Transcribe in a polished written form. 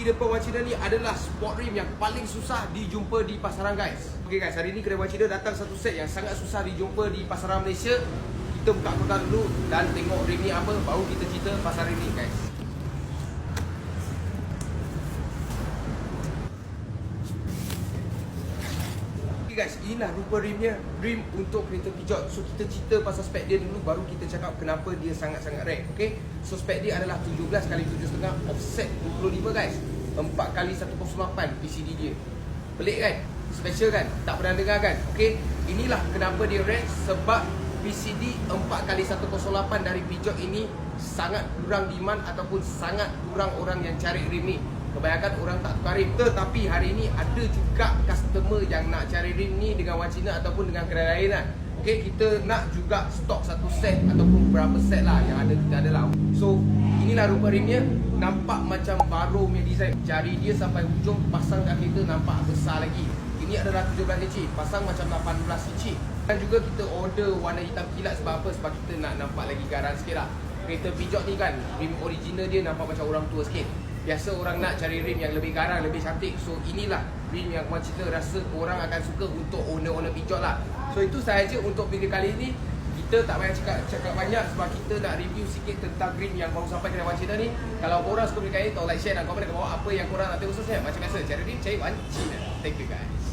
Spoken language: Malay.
di depan Wan Cina ni adalah sport rim yang paling susah dijumpa di pasaran guys. Okay guys, hari ni kedai Wan Cina datang satu set yang sangat susah dijumpa di pasaran Malaysia. Kita buka kotak dulu dan tengok rim ni apa, baru kita cerita pasal rim ni guys. Guys, inilah rupa rimnya, rim untuk kereta Peugeot. So kita cerita pasal spek dia dulu, baru kita cakap kenapa dia sangat-sangat rare. Okay, so spek dia adalah 17x7.5 offset 25 guys, 4x108 PCD dia. Pelik kan? Special kan? Tak pernah dengar kan? Okay, inilah kenapa dia rare, sebab PCD 4x108 dari Peugeot ini sangat kurang demand ataupun sangat kurang orang yang cari rim ni. Kebanyakan orang tak tukar rim. Tetapi hari ini ada juga customer yang nak cari rim ni dengan Wan Cina ataupun dengan kedai lain lah. Okay, kita nak juga stok satu set ataupun berapa set lah yang ada, kita ada lah. So inilah rupa rimnya. Nampak macam baru punya design. Jari dia sampai hujung, pasang kat kereta nampak besar lagi. Ini adalah 17 inci, pasang macam 18 inci. Dan juga kita order warna hitam kilat sebab apa? Sebab kita nak nampak lagi garang sikit lah. Kereta Peugeot ni kan, rim original dia nampak macam orang tua sikit. Biasa orang nak cari rim yang lebih garang, lebih cantik. So inilah rim yang Wan Cina rasa orang akan suka untuk owner-owner Peugeot lah. So itu sahaja untuk video kali ini. Kita tak payah cakap banyak sebab kita nak review sikit tentang rim yang baru sampai kedai Wan Cina ni. Kalau korang suka video kali ni, tolong like, share dan komen dekat bawah apa yang korang nak tengok. Macam biasa, cari rim, cari Wan Cina. Thank you guys.